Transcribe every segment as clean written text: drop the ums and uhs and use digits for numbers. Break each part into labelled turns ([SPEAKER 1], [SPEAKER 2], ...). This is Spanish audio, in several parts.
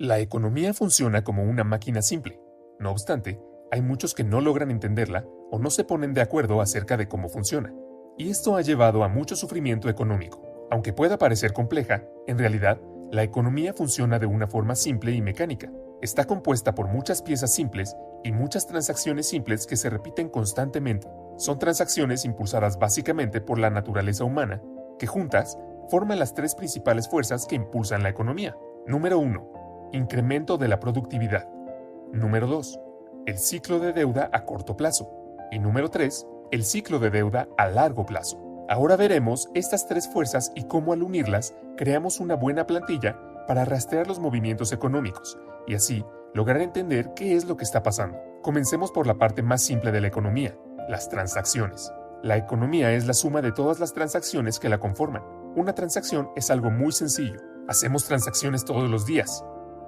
[SPEAKER 1] La economía funciona como una máquina simple. No obstante, hay muchos que no logran entenderla o no se ponen de acuerdo acerca de cómo funciona. Y esto ha llevado a mucho sufrimiento económico. Aunque pueda parecer compleja, en realidad, la economía funciona de una forma simple y mecánica. Está compuesta por muchas piezas simples y muchas transacciones simples que se repiten constantemente. Son transacciones impulsadas básicamente por la naturaleza humana, que juntas forman las tres principales fuerzas que impulsan la economía. Número 1. Incremento de la productividad. Número 2. El ciclo de deuda a corto plazo. Y número 3. El ciclo de deuda a largo plazo. Ahora veremos estas tres fuerzas y cómo al unirlas creamos una buena plantilla para rastrear los movimientos económicos y así lograr entender qué es lo que está pasando. Comencemos por la parte más simple de la economía, las transacciones. La economía es la suma de todas las transacciones que la conforman. Una transacción es algo muy sencillo. Hacemos transacciones todos los días.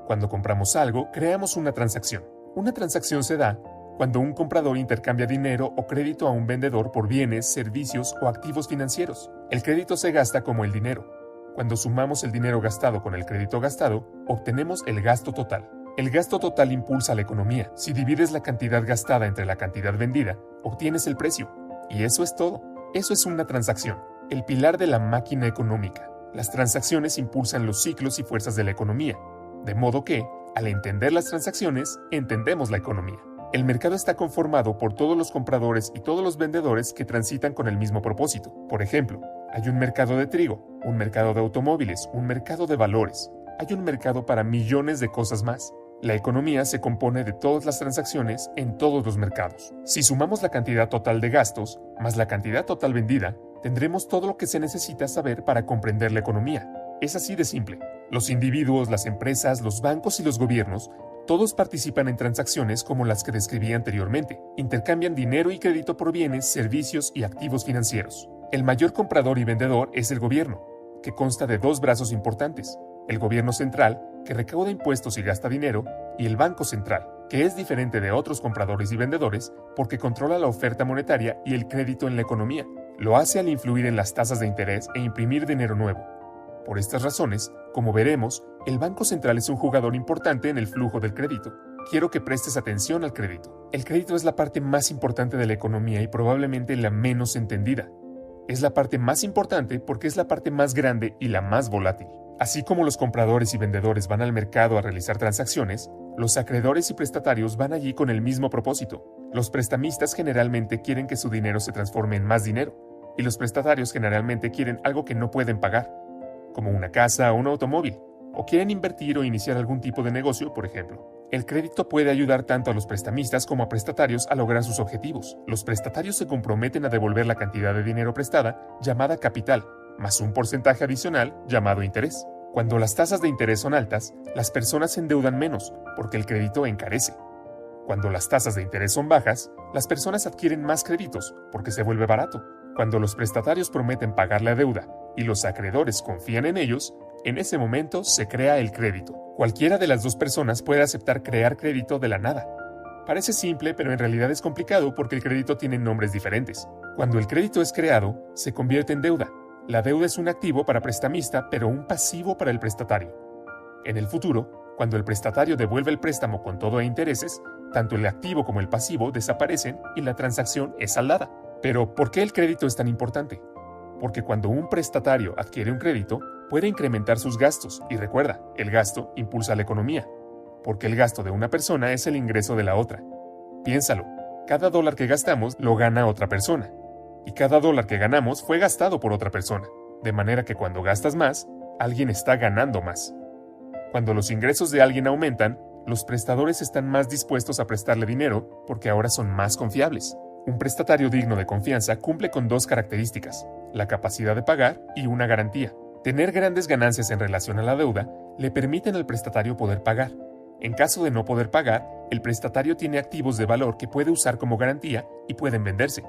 [SPEAKER 1] Cuando compramos algo, creamos una transacción. Una transacción se da cuando un comprador intercambia dinero o crédito a un vendedor por bienes, servicios o activos financieros. El crédito se gasta como el dinero. Cuando sumamos el dinero gastado con el crédito gastado, obtenemos el gasto total. El gasto total impulsa la economía. Si divides la cantidad gastada entre la cantidad vendida, obtienes el precio. Y eso es todo. Eso es una transacción, el pilar de la máquina económica. Las transacciones impulsan los ciclos y fuerzas de la economía. De modo que, al entender las transacciones, entendemos la economía. El mercado está conformado por todos los compradores y todos los vendedores que transitan con el mismo propósito. Por ejemplo, hay un mercado de trigo, un mercado de automóviles, un mercado de valores. Hay un mercado para millones de cosas más. La economía se compone de todas las transacciones en todos los mercados. Si sumamos la cantidad total de gastos más la cantidad total vendida, tendremos todo lo que se necesita saber para comprender la economía. Es así de simple. Los individuos, las empresas, los bancos y los gobiernos, todos participan en transacciones como las que describí anteriormente. Intercambian dinero y crédito por bienes, servicios y activos financieros. El mayor comprador y vendedor es el gobierno, que consta de dos brazos importantes: el gobierno central, que recauda impuestos y gasta dinero, y el Banco Central, que es diferente de otros compradores y vendedores porque controla la oferta monetaria y el crédito en la economía. Lo hace al influir en las tasas de interés e imprimir dinero nuevo. Por estas razones, como veremos, el Banco Central es un jugador importante en el flujo del crédito. Quiero que prestes atención al crédito. El crédito es la parte más importante de la economía y probablemente la menos entendida. Es la parte más importante porque es la parte más grande y la más volátil. Así como los compradores y vendedores van al mercado a realizar transacciones, los acreedores y prestatarios van allí con el mismo propósito. Los prestamistas generalmente quieren que su dinero se transforme en más dinero, y los prestatarios generalmente quieren algo que no pueden pagar, como una casa o un automóvil, o quieren invertir o iniciar algún tipo de negocio, por ejemplo. El crédito puede ayudar tanto a los prestamistas como a prestatarios a lograr sus objetivos. Los prestatarios se comprometen a devolver la cantidad de dinero prestada, llamada capital, más un porcentaje adicional, llamado interés. Cuando las tasas de interés son altas, las personas se endeudan menos, porque el crédito encarece. Cuando las tasas de interés son bajas, las personas adquieren más créditos, porque se vuelve barato. Cuando los prestatarios prometen pagar la deuda y los acreedores confían en ellos, en ese momento se crea el crédito. Cualquiera de las dos personas puede aceptar crear crédito de la nada. Parece simple, pero en realidad es complicado porque el crédito tiene nombres diferentes. Cuando el crédito es creado, se convierte en deuda. La deuda es un activo para prestamista, pero un pasivo para el prestatario. En el futuro, cuando el prestatario devuelve el préstamo con todo e intereses, tanto el activo como el pasivo desaparecen y la transacción es saldada. Pero, ¿por qué el crédito es tan importante? Porque cuando un prestatario adquiere un crédito, puede incrementar sus gastos, y recuerda, el gasto impulsa la economía, porque el gasto de una persona es el ingreso de la otra. Piénsalo, cada dólar que gastamos lo gana otra persona, y cada dólar que ganamos fue gastado por otra persona, de manera que cuando gastas más, alguien está ganando más. Cuando los ingresos de alguien aumentan, los prestadores están más dispuestos a prestarle dinero porque ahora son más confiables. Un prestatario digno de confianza cumple con dos características: la capacidad de pagar y una garantía. Tener grandes ganancias en relación a la deuda le permiten al prestatario poder pagar. En caso de no poder pagar, el prestatario tiene activos de valor que puede usar como garantía y pueden venderse.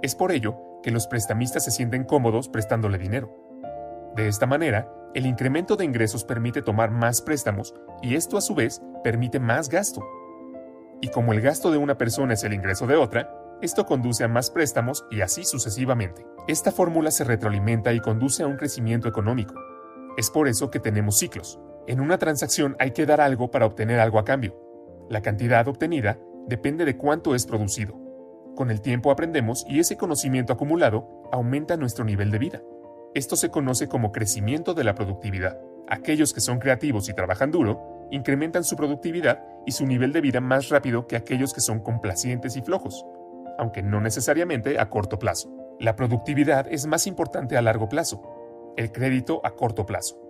[SPEAKER 1] Es por ello que los prestamistas se sienten cómodos prestándole dinero. De esta manera, el incremento de ingresos permite tomar más préstamos y esto a su vez permite más gasto. Y como el gasto de una persona es el ingreso de otra, esto conduce a más préstamos y así sucesivamente. Esta fórmula se retroalimenta y conduce a un crecimiento económico. Es por eso que tenemos ciclos. En una transacción hay que dar algo para obtener algo a cambio. La cantidad obtenida depende de cuánto es producido. Con el tiempo aprendemos y ese conocimiento acumulado aumenta nuestro nivel de vida. Esto se conoce como crecimiento de la productividad. Aquellos que son creativos y trabajan duro incrementan su productividad y su nivel de vida más rápido que aquellos que son complacientes y flojos, aunque no necesariamente a corto plazo. La productividad es más importante a largo plazo, el crédito a corto plazo.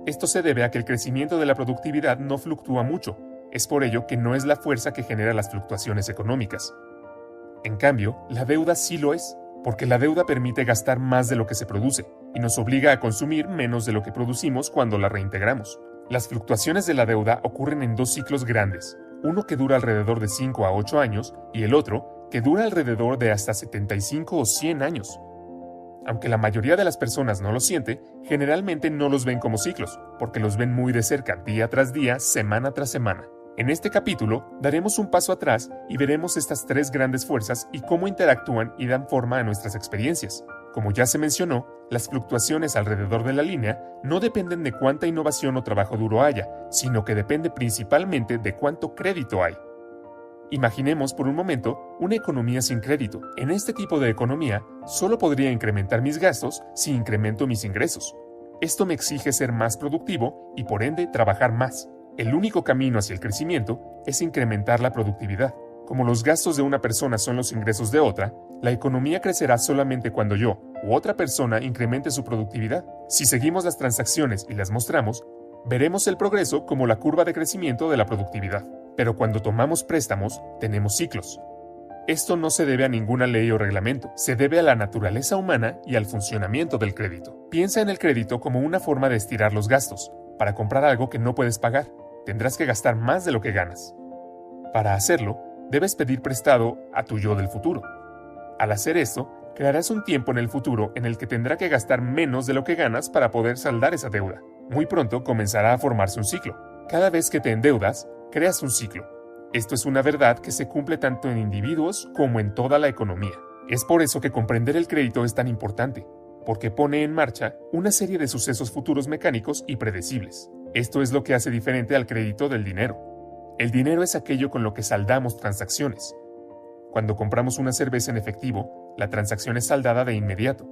[SPEAKER 1] Esto se debe a que el crecimiento de la productividad no fluctúa mucho, es por ello que no es la fuerza que genera las fluctuaciones económicas. En cambio, la deuda sí lo es, porque la deuda permite gastar más de lo que se produce y nos obliga a consumir menos de lo que producimos cuando la reintegramos. Las fluctuaciones de la deuda ocurren en dos ciclos grandes, uno que dura alrededor de 5 a 8 años y el otro que dura alrededor de hasta 75 o 100 años. Aunque la mayoría de las personas no lo siente, generalmente no los ven como ciclos, porque los ven muy de cerca, día tras día, semana tras semana. En este capítulo daremos un paso atrás y veremos estas tres grandes fuerzas y cómo interactúan y dan forma a nuestras experiencias. Como ya se mencionó, las fluctuaciones alrededor de la línea no dependen de cuánta innovación o trabajo duro haya, sino que depende principalmente de cuánto crédito hay. Imaginemos por un momento una economía sin crédito. En este tipo de economía, solo podría incrementar mis gastos si incremento mis ingresos. Esto me exige ser más productivo y por ende trabajar más. El único camino hacia el crecimiento es incrementar la productividad. Como los gastos de una persona son los ingresos de otra, la economía crecerá solamente cuando yo u otra persona incremente su productividad. Si seguimos las transacciones y las mostramos, veremos el progreso como la curva de crecimiento de la productividad. Pero cuando tomamos préstamos, tenemos ciclos. Esto no se debe a ninguna ley o reglamento, se debe a la naturaleza humana y al funcionamiento del crédito. Piensa en el crédito como una forma de estirar los gastos. Para comprar algo que no puedes pagar, tendrás que gastar más de lo que ganas. Para hacerlo, debes pedir prestado a tu yo del futuro. Al hacer esto, crearás un tiempo en el futuro en el que tendrá que gastar menos de lo que ganas para poder saldar esa deuda. Muy pronto comenzará a formarse un ciclo. Cada vez que te endeudas, creas un ciclo. Esto es una verdad que se cumple tanto en individuos como en toda la economía. Es por eso que comprender el crédito es tan importante, porque pone en marcha una serie de sucesos futuros mecánicos y predecibles. Esto es lo que hace diferente al crédito del dinero. El dinero es aquello con lo que saldamos transacciones. Cuando compramos una cerveza en efectivo, la transacción es saldada de inmediato.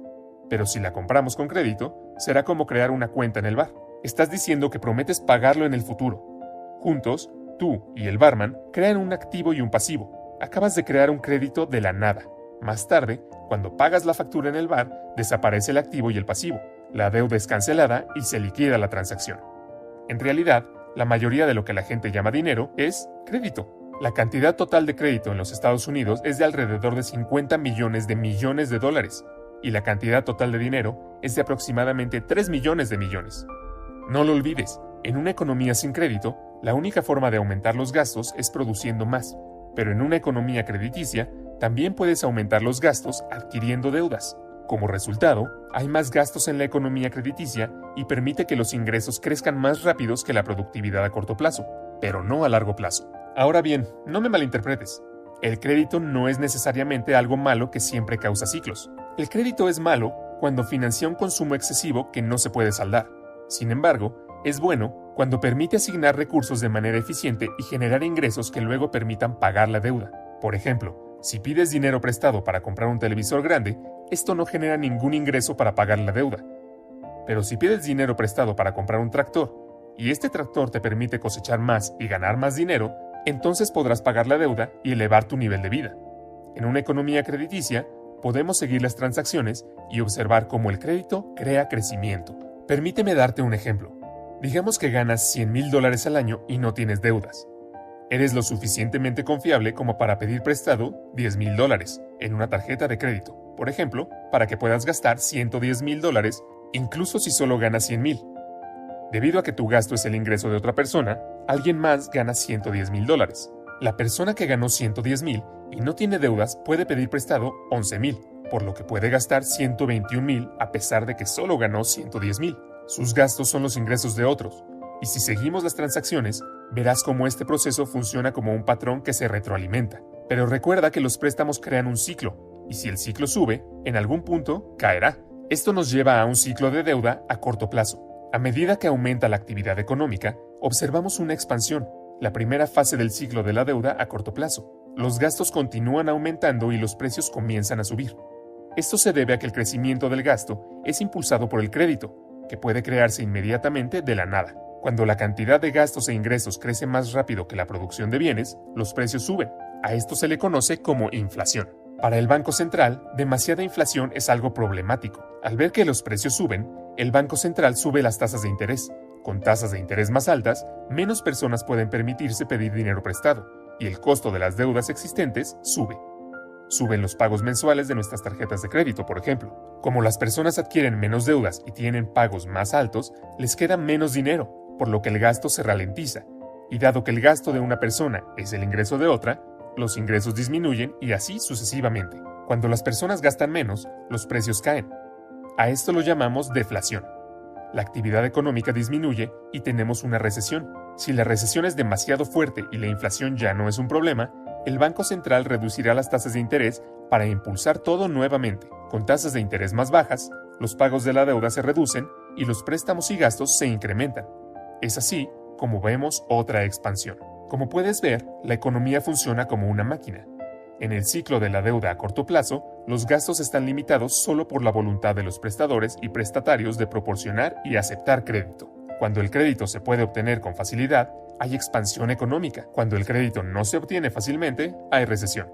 [SPEAKER 1] Pero si la compramos con crédito, será como crear una cuenta en el bar. Estás diciendo que prometes pagarlo en el futuro. Juntos, tú y el barman crean un activo y un pasivo. Acabas de crear un crédito de la nada. Más tarde, cuando pagas la factura en el bar, desaparece el activo y el pasivo. La deuda es cancelada y se liquida la transacción. En realidad, la mayoría de lo que la gente llama dinero es crédito. La cantidad total de crédito en los Estados Unidos es de alrededor de 50 millones de dólares, y la cantidad total de dinero es de aproximadamente 3 millones de millones. No lo olvides, en una economía sin crédito, la única forma de aumentar los gastos es produciendo más, pero en una economía crediticia, también puedes aumentar los gastos adquiriendo deudas. Como resultado, hay más gastos en la economía crediticia y permite que los ingresos crezcan más rápidos que la productividad a corto plazo, pero no a largo plazo. Ahora bien, no me malinterpretes. El crédito no es necesariamente algo malo que siempre causa ciclos. El crédito es malo cuando financia un consumo excesivo que no se puede saldar. Sin embargo, es bueno cuando permite asignar recursos de manera eficiente y generar ingresos que luego permitan pagar la deuda. Por ejemplo, si pides dinero prestado para comprar un televisor grande, esto no genera ningún ingreso para pagar la deuda. Pero si pides dinero prestado para comprar un tractor, y este tractor te permite cosechar más y ganar más dinero, entonces podrás pagar la deuda y elevar tu nivel de vida. En una economía crediticia, podemos seguir las transacciones y observar cómo el crédito crea crecimiento. Permíteme darte un ejemplo. Digamos que ganas $100,000 al año y no tienes deudas. Eres lo suficientemente confiable como para pedir prestado $10,000 en una tarjeta de crédito, por ejemplo, para que puedas gastar $110,000, incluso si solo ganas $100,000. Debido a que tu gasto es el ingreso de otra persona, alguien más gana $110,000. La persona que ganó $110,000 y no tiene deudas puede pedir prestado $11,000, por lo que puede gastar $121,000 a pesar de que solo ganó $110,000. Sus gastos son los ingresos de otros, y si seguimos las transacciones, verás cómo este proceso funciona como un patrón que se retroalimenta. Pero recuerda que los préstamos crean un ciclo, y si el ciclo sube, en algún punto caerá. Esto nos lleva a un ciclo de deuda a corto plazo. A medida que aumenta la actividad económica, observamos una expansión, la primera fase del ciclo de la deuda a corto plazo. Los gastos continúan aumentando y los precios comienzan a subir. Esto se debe a que el crecimiento del gasto es impulsado por el crédito, que puede crearse inmediatamente de la nada. Cuando la cantidad de gastos e ingresos crece más rápido que la producción de bienes, los precios suben. A esto se le conoce como inflación. Para el Banco Central, demasiada inflación es algo problemático. Al ver que los precios suben, el Banco Central sube las tasas de interés. Con tasas de interés más altas, menos personas pueden permitirse pedir dinero prestado, y el costo de las deudas existentes sube. Suben los pagos mensuales de nuestras tarjetas de crédito, por ejemplo. Como las personas adquieren menos deudas y tienen pagos más altos, les queda menos dinero, por lo que el gasto se ralentiza. Y dado que el gasto de una persona es el ingreso de otra, los ingresos disminuyen y así sucesivamente. Cuando las personas gastan menos, los precios caen. A esto lo llamamos deflación. La actividad económica disminuye y tenemos una recesión. Si la recesión es demasiado fuerte y la inflación ya no es un problema, el Banco Central reducirá las tasas de interés para impulsar todo nuevamente. Con tasas de interés más bajas, los pagos de la deuda se reducen y los préstamos y gastos se incrementan. Es así como vemos otra expansión. Como puedes ver, la economía funciona como una máquina. En el ciclo de la deuda a corto plazo, los gastos están limitados solo por la voluntad de los prestadores y prestatarios de proporcionar y aceptar crédito. Cuando el crédito se puede obtener con facilidad, hay expansión económica. Cuando el crédito no se obtiene fácilmente, hay recesión.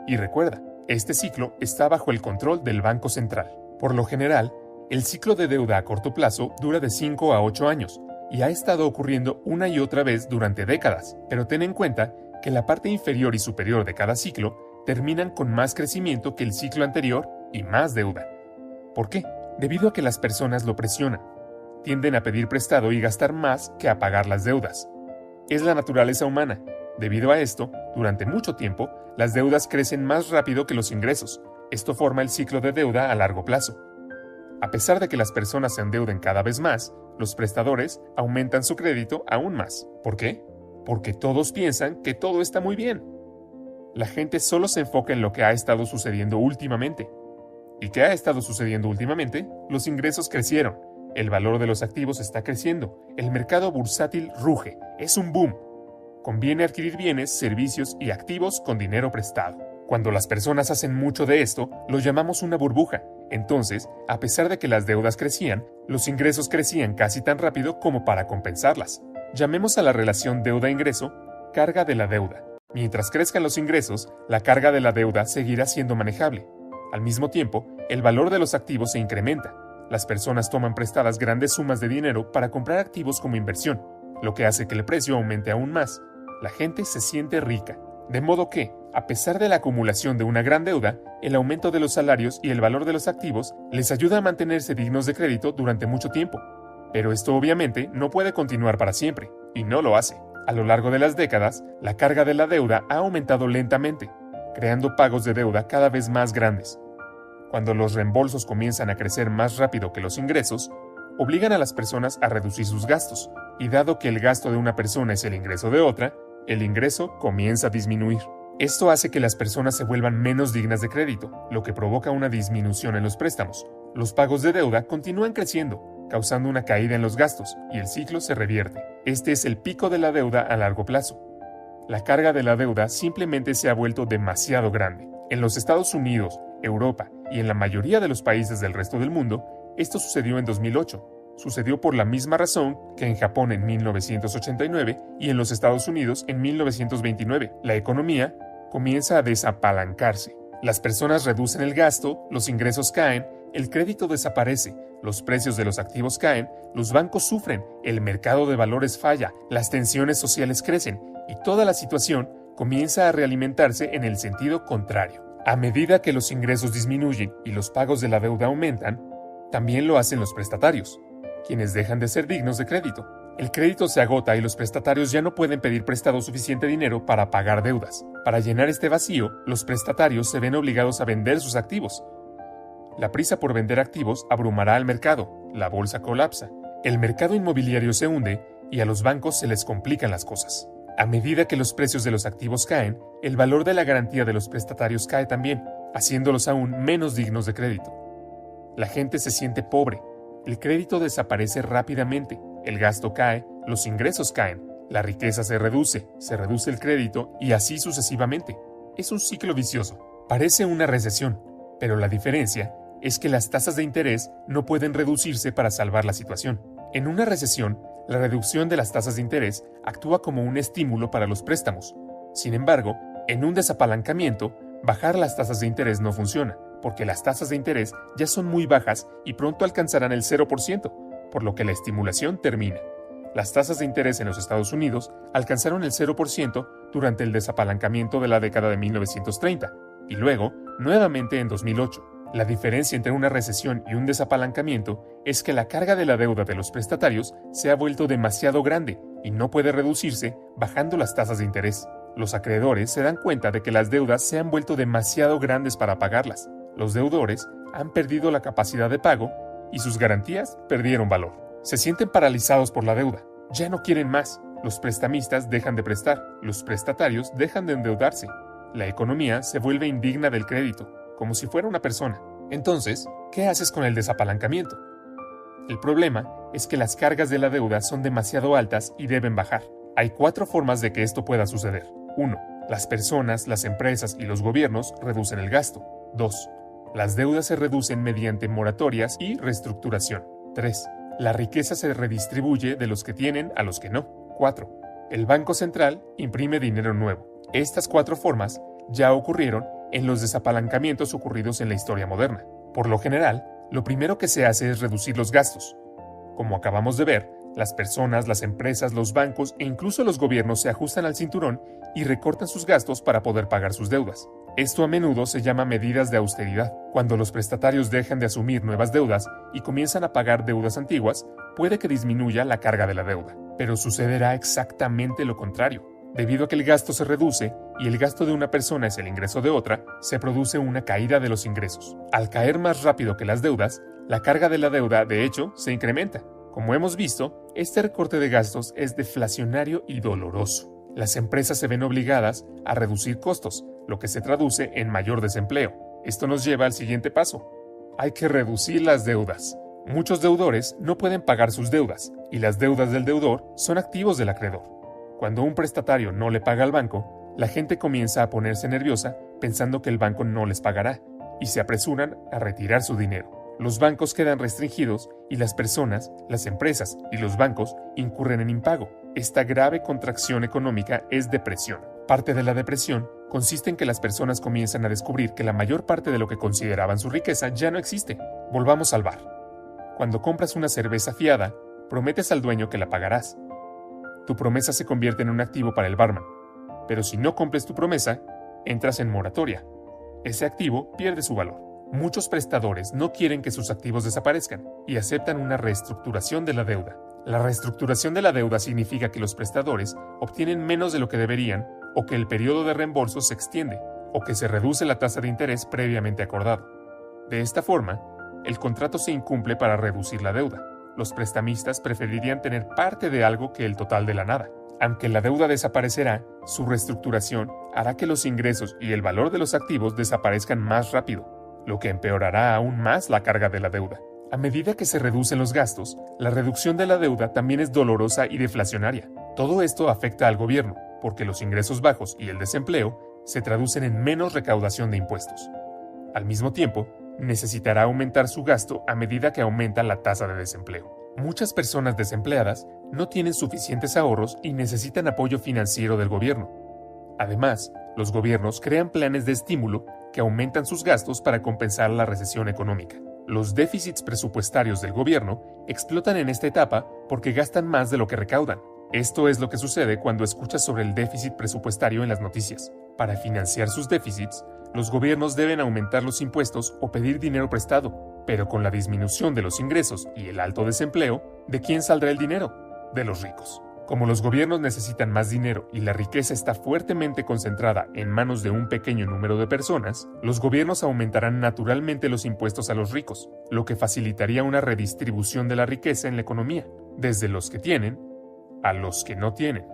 [SPEAKER 1] Y recuerda, este ciclo está bajo el control del Banco Central. Por lo general, el ciclo de deuda a corto plazo dura de 5 a 8 años y ha estado ocurriendo una y otra vez durante décadas, pero ten en cuenta que la parte inferior y superior de cada ciclo terminan con más crecimiento que el ciclo anterior y más deuda. ¿Por qué? Debido a que las personas lo presionan. Tienden a pedir prestado y gastar más que a pagar las deudas. Es la naturaleza humana. Debido a esto, durante mucho tiempo, las deudas crecen más rápido que los ingresos. Esto forma el ciclo de deuda a largo plazo. A pesar de que las personas se endeuden cada vez más, los prestadores aumentan su crédito aún más. ¿Por qué? Porque todos piensan que todo está muy bien. La gente solo se enfoca en lo que ha estado sucediendo últimamente. ¿Y qué ha estado sucediendo últimamente? Los ingresos crecieron, el valor de los activos está creciendo, el mercado bursátil ruge, es un boom. Conviene adquirir bienes, servicios y activos con dinero prestado. Cuando las personas hacen mucho de esto, lo llamamos una burbuja. Entonces, a pesar de que las deudas crecían, los ingresos crecían casi tan rápido como para compensarlas. Llamemos a la relación deuda-ingreso carga de la deuda. Mientras crezcan los ingresos, la carga de la deuda seguirá siendo manejable. Al mismo tiempo, el valor de los activos se incrementa. Las personas toman prestadas grandes sumas de dinero para comprar activos como inversión, lo que hace que el precio aumente aún más. La gente se siente rica. De modo que, a pesar de la acumulación de una gran deuda, el aumento de los salarios y el valor de los activos les ayuda a mantenerse dignos de crédito durante mucho tiempo. Pero esto obviamente no puede continuar para siempre, y no lo hace. A lo largo de las décadas, la carga de la deuda ha aumentado lentamente, creando pagos de deuda cada vez más grandes. Cuando los reembolsos comienzan a crecer más rápido que los ingresos, obligan a las personas a reducir sus gastos, y dado que el gasto de una persona es el ingreso de otra, el ingreso comienza a disminuir. Esto hace que las personas se vuelvan menos dignas de crédito, lo que provoca una disminución en los préstamos. Los pagos de deuda continúan creciendo, causando una caída en los gastos, y el ciclo se revierte. Este es el pico de la deuda a largo plazo. La carga de la deuda simplemente se ha vuelto demasiado grande. En los Estados Unidos, Europa y en la mayoría de los países del resto del mundo, esto sucedió en 2008. Sucedió por la misma razón que en Japón en 1989 y en los Estados Unidos en 1929. La economía comienza a desapalancarse. Las personas reducen el gasto, los ingresos caen, el crédito desaparece, los precios de los activos caen, los bancos sufren, el mercado de valores falla, las tensiones sociales crecen y toda la situación comienza a realimentarse en el sentido contrario. A medida que los ingresos disminuyen y los pagos de la deuda aumentan, también lo hacen los prestatarios, quienes dejan de ser dignos de crédito. El crédito se agota y los prestatarios ya no pueden pedir prestado suficiente dinero para pagar deudas. Para llenar este vacío, los prestatarios se ven obligados a vender sus activos. La prisa por vender activos abrumará al mercado, la bolsa colapsa, el mercado inmobiliario se hunde y a los bancos se les complican las cosas. A medida que los precios de los activos caen, el valor de la garantía de los prestatarios cae también, haciéndolos aún menos dignos de crédito. La gente se siente pobre, El crédito desaparece rápidamente, el gasto cae, los ingresos caen, la riqueza se reduce el crédito y así sucesivamente. Es un ciclo vicioso. Parece una recesión, pero la diferencia es que las tasas de interés no pueden reducirse para salvar la situación. En una recesión, la reducción de las tasas de interés actúa como un estímulo para los préstamos. Sin embargo, en un desapalancamiento, bajar las tasas de interés no funciona, porque las tasas de interés ya son muy bajas y pronto alcanzarán el 0%, por lo que la estimulación termina. Las tasas de interés en los Estados Unidos alcanzaron el 0% durante el desapalancamiento de la década de 1930 y luego nuevamente en 2008. La diferencia entre una recesión y un desapalancamiento es que la carga de la deuda de los prestatarios se ha vuelto demasiado grande y no puede reducirse bajando las tasas de interés. Los acreedores se dan cuenta de que las deudas se han vuelto demasiado grandes para pagarlas. Los deudores han perdido la capacidad de pago y sus garantías perdieron valor. Se sienten paralizados por la deuda. Ya no quieren más. Los prestamistas dejan de prestar. Los prestatarios dejan de endeudarse. La economía se vuelve indigna del crédito, como si fuera una persona. Entonces, ¿qué haces con el desapalancamiento? El problema es que las cargas de la deuda son demasiado altas y deben bajar. Hay 4 formas de que esto pueda suceder. 1. Las personas, las empresas y los gobiernos reducen el gasto. 2. Las deudas se reducen mediante moratorias y reestructuración. 3. La riqueza se redistribuye de los que tienen a los que no. 4. El Banco Central imprime dinero nuevo. Estas 4 formas ya ocurrieron en los desapalancamientos ocurridos en la historia moderna. Por lo general, lo primero que se hace es reducir los gastos. Como acabamos de ver, las personas, las empresas, los bancos e incluso los gobiernos se ajustan al cinturón y recortan sus gastos para poder pagar sus deudas. Esto a menudo se llama medidas de austeridad. Cuando los prestatarios dejan de asumir nuevas deudas y comienzan a pagar deudas antiguas, puede que disminuya la carga de la deuda. Pero sucederá exactamente lo contrario. Debido a que el gasto se reduce y el gasto de una persona es el ingreso de otra, se produce una caída de los ingresos. Al caer más rápido que las deudas, la carga de la deuda, de hecho, se incrementa. Como hemos visto, este recorte de gastos es deflacionario y doloroso. Las empresas se ven obligadas a reducir costos, lo que se traduce en mayor desempleo. Esto nos lleva al siguiente paso. Hay que reducir las deudas. Muchos deudores no pueden pagar sus deudas, y las deudas del deudor son activos del acreedor. Cuando un prestatario no le paga al banco, la gente comienza a ponerse nerviosa pensando que el banco no les pagará, y se apresuran a retirar su dinero. Los bancos quedan restringidos y las personas, las empresas y los bancos incurren en impago. Esta grave contracción económica es depresión. Parte de la depresión consiste en que las personas comienzan a descubrir que la mayor parte de lo que consideraban su riqueza ya no existe. Volvamos al bar. Cuando compras una cerveza fiada, prometes al dueño que la pagarás. Tu promesa se convierte en un activo para el barman. Pero si no cumples tu promesa, entras en moratoria. Ese activo pierde su valor. Muchos prestadores no quieren que sus activos desaparezcan y aceptan una reestructuración de la deuda. La reestructuración de la deuda significa que los prestadores obtienen menos de lo que deberían o que el periodo de reembolso se extiende o que se reduce la tasa de interés previamente acordado. De esta forma, el contrato se incumple para reducir la deuda. Los prestamistas preferirían tener parte de algo que el total de la nada. Aunque la deuda desaparecerá, su reestructuración hará que los ingresos y el valor de los activos desaparezcan más rápido, lo que empeorará aún más la carga de la deuda. A medida que se reducen los gastos, la reducción de la deuda también es dolorosa y deflacionaria. Todo esto afecta al gobierno, porque los ingresos bajos y el desempleo se traducen en menos recaudación de impuestos. Al mismo tiempo, necesitará aumentar su gasto a medida que aumenta la tasa de desempleo. Muchas personas desempleadas no tienen suficientes ahorros y necesitan apoyo financiero del gobierno. Además, los gobiernos crean planes de estímulo que aumentan sus gastos para compensar la recesión económica. Los déficits presupuestarios del gobierno explotan en esta etapa porque gastan más de lo que recaudan. Esto es lo que sucede cuando escuchas sobre el déficit presupuestario en las noticias. Para financiar sus déficits, los gobiernos deben aumentar los impuestos o pedir dinero prestado, pero con la disminución de los ingresos y el alto desempleo, ¿de quién saldrá el dinero? De los ricos. Como los gobiernos necesitan más dinero y la riqueza está fuertemente concentrada en manos de un pequeño número de personas, los gobiernos aumentarán naturalmente los impuestos a los ricos, lo que facilitaría una redistribución de la riqueza en la economía, desde los que tienen a los que no tienen.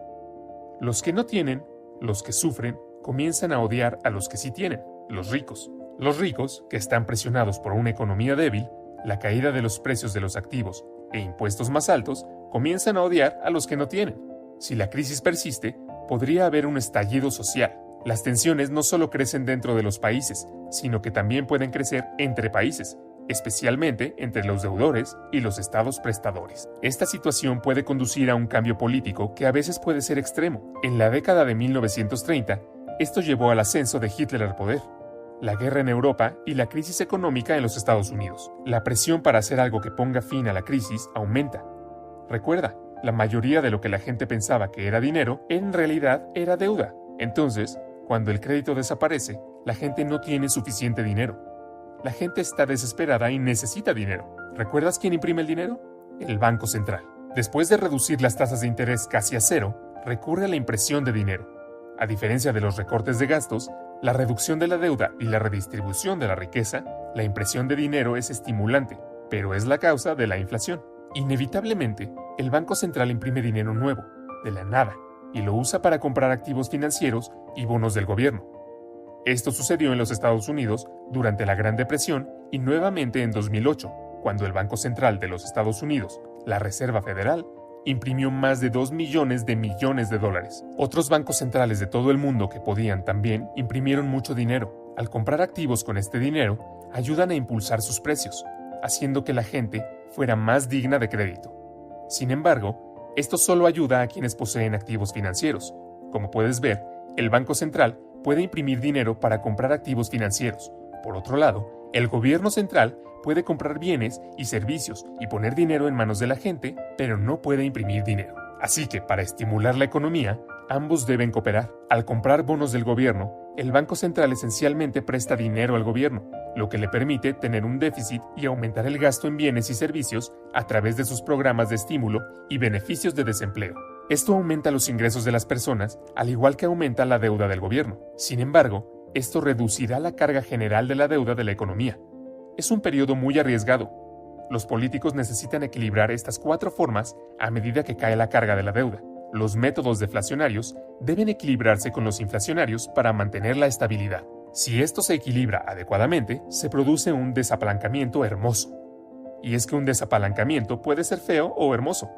[SPEAKER 1] Los que no tienen, los que sufren, comienzan a odiar a los que sí tienen, los ricos. Los ricos, que están presionados por una economía débil, La caída de los precios de los activos e impuestos más altos comienzan a odiar a los que no tienen. Si la crisis persiste, podría haber un estallido social. Las tensiones no solo crecen dentro de los países, sino que también pueden crecer entre países, especialmente entre los deudores y los estados prestadores. Esta situación puede conducir a un cambio político que a veces puede ser extremo. En la década de 1930, esto llevó al ascenso de Hitler al poder, la guerra en Europa y la crisis económica en los Estados Unidos. La presión para hacer algo que ponga fin a la crisis aumenta. Recuerda, la mayoría de lo que la gente pensaba que era dinero, en realidad era deuda. Entonces, cuando el crédito desaparece, la gente no tiene suficiente dinero. La gente está desesperada y necesita dinero. ¿Recuerdas quién imprime el dinero? El Banco Central. Después de reducir las tasas de interés casi a cero, recurre a la impresión de dinero. A diferencia de los recortes de gastos, la reducción de la deuda y la redistribución de la riqueza, la impresión de dinero es estimulante, pero es la causa de la inflación. Inevitablemente, el Banco Central imprime dinero nuevo, de la nada, y lo usa para comprar activos financieros y bonos del gobierno. Esto sucedió en los Estados Unidos durante la Gran Depresión y nuevamente en 2008, cuando el Banco Central de los Estados Unidos, la Reserva Federal, imprimió más de 2 millones de dólares. Otros bancos centrales de todo el mundo que podían también imprimieron mucho dinero. Al comprar activos con este dinero, ayudan a impulsar sus precios, haciendo que la gente fuera más digna de crédito. Sin embargo, esto solo ayuda a quienes poseen activos financieros. Como puedes ver, el Banco Central puede imprimir dinero para comprar activos financieros. Por otro lado, el gobierno central puede comprar bienes y servicios y poner dinero en manos de la gente, pero no puede imprimir dinero. Así que, para estimular la economía, ambos deben cooperar. Al comprar bonos del gobierno, el Banco Central esencialmente presta dinero al gobierno, lo que le permite tener un déficit y aumentar el gasto en bienes y servicios a través de sus programas de estímulo y beneficios de desempleo. Esto aumenta los ingresos de las personas, al igual que aumenta la deuda del gobierno. Sin embargo, esto reducirá la carga general de la deuda de la economía. Es un periodo muy arriesgado. Los políticos necesitan equilibrar estas 4 formas a medida que cae la carga de la deuda. Los métodos deflacionarios deben equilibrarse con los inflacionarios para mantener la estabilidad. Si esto se equilibra adecuadamente, se produce un desapalancamiento hermoso. Y es que un desapalancamiento puede ser feo o hermoso.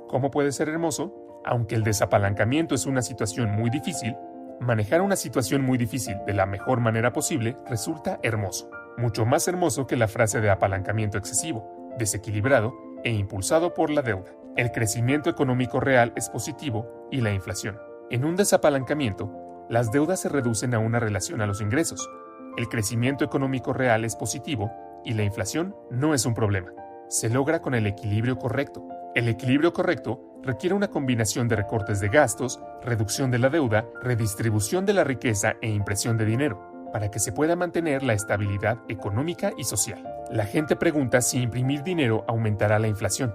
[SPEAKER 1] ¿Cómo puede ser hermoso? Aunque el desapalancamiento es una situación muy difícil, manejar una situación muy difícil de la mejor manera posible resulta hermoso. Mucho más hermoso que la frase de apalancamiento excesivo, desequilibrado e impulsado por la deuda. El crecimiento económico real es positivo y la inflación. En un desapalancamiento, las deudas se reducen a una relación a los ingresos. El crecimiento económico real es positivo y la inflación no es un problema. Se logra con el equilibrio correcto. El equilibrio correcto requiere una combinación de recortes de gastos, reducción de la deuda, redistribución de la riqueza e impresión de dinero, para que se pueda mantener la estabilidad económica y social. La gente pregunta si imprimir dinero aumentará la inflación.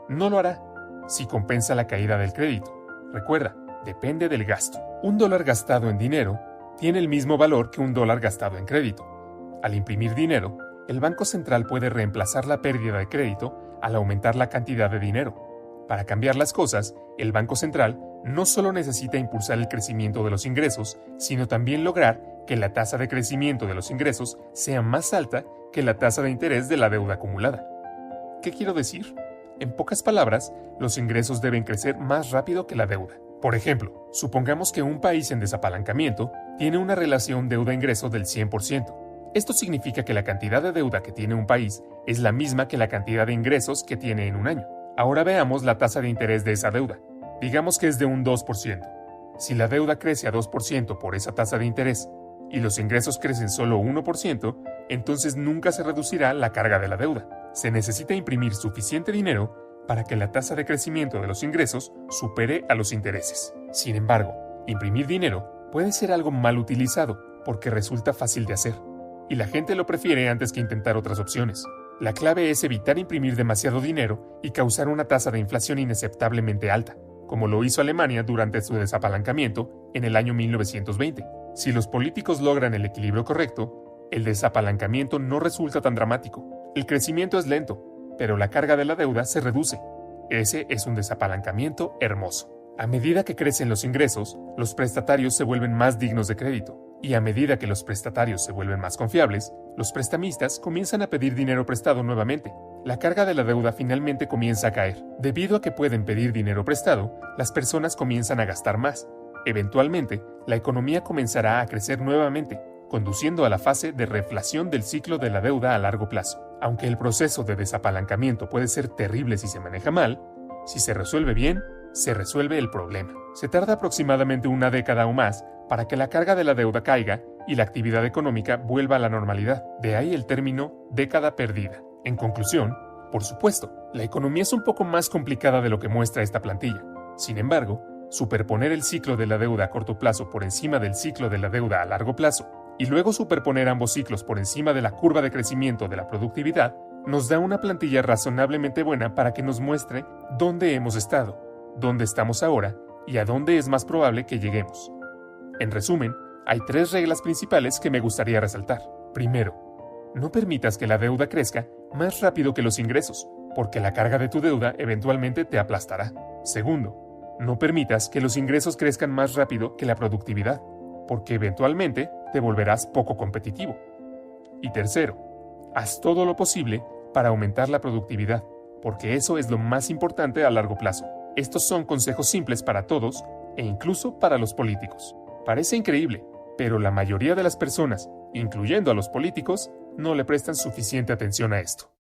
[SPEAKER 1] No lo hará, si compensa la caída del crédito. Recuerda, depende del gasto. $1 gastado en dinero tiene el mismo valor que $1 gastado en crédito. Al imprimir dinero, el Banco Central puede reemplazar la pérdida de crédito al aumentar la cantidad de dinero. Para cambiar las cosas, el Banco Central no solo necesita impulsar el crecimiento de los ingresos, sino también lograr que la tasa de crecimiento de los ingresos sea más alta que la tasa de interés de la deuda acumulada. ¿Qué quiero decir? En pocas palabras, los ingresos deben crecer más rápido que la deuda. Por ejemplo, supongamos que un país en desapalancamiento tiene una relación deuda-ingreso del 100%. Esto significa que la cantidad de deuda que tiene un país es la misma que la cantidad de ingresos que tiene en un año. Ahora veamos la tasa de interés de esa deuda. Digamos que es de un 2%. Si la deuda crece a 2% por esa tasa de interés y los ingresos crecen solo 1%, entonces nunca se reducirá la carga de la deuda. Se necesita imprimir suficiente dinero para que la tasa de crecimiento de los ingresos supere a los intereses. Sin embargo, imprimir dinero puede ser algo mal utilizado porque resulta fácil de hacer, y la gente lo prefiere antes que intentar otras opciones. La clave es evitar imprimir demasiado dinero y causar una tasa de inflación inaceptablemente alta, como lo hizo Alemania durante su desapalancamiento en el año 1920. Si los políticos logran el equilibrio correcto, el desapalancamiento no resulta tan dramático. El crecimiento es lento, pero la carga de la deuda se reduce. Ese es un desapalancamiento hermoso. A medida que crecen los ingresos, los prestatarios se vuelven más dignos de crédito. Y a medida que los prestatarios se vuelven más confiables, los prestamistas comienzan a pedir dinero prestado nuevamente. La carga de la deuda finalmente comienza a caer. Debido a que pueden pedir dinero prestado, las personas comienzan a gastar más. Eventualmente, la economía comenzará a crecer nuevamente, conduciendo a la fase de reflación del ciclo de la deuda a largo plazo. Aunque el proceso de desapalancamiento puede ser terrible si se maneja mal, si se resuelve bien, se resuelve el problema. Se tarda aproximadamente una década o más para que la carga de la deuda caiga y la actividad económica vuelva a la normalidad. De ahí el término década perdida. En conclusión, por supuesto, la economía es un poco más complicada de lo que muestra esta plantilla. Sin embargo, superponer el ciclo de la deuda a corto plazo por encima del ciclo de la deuda a largo plazo y luego superponer ambos ciclos por encima de la curva de crecimiento de la productividad nos da una plantilla razonablemente buena para que nos muestre dónde hemos estado, dónde estamos ahora y a dónde es más probable que lleguemos. En resumen, hay 3 reglas principales que me gustaría resaltar. Primero, no permitas que la deuda crezca más rápido que los ingresos, porque la carga de tu deuda eventualmente te aplastará. Segundo, no permitas que los ingresos crezcan más rápido que la productividad, porque eventualmente te volverás poco competitivo. Y tercero, haz todo lo posible para aumentar la productividad, porque eso es lo más importante a largo plazo. Estos son consejos simples para todos e incluso para los políticos. Parece increíble, pero la mayoría de las personas, incluyendo a los políticos, no le prestan suficiente atención a esto.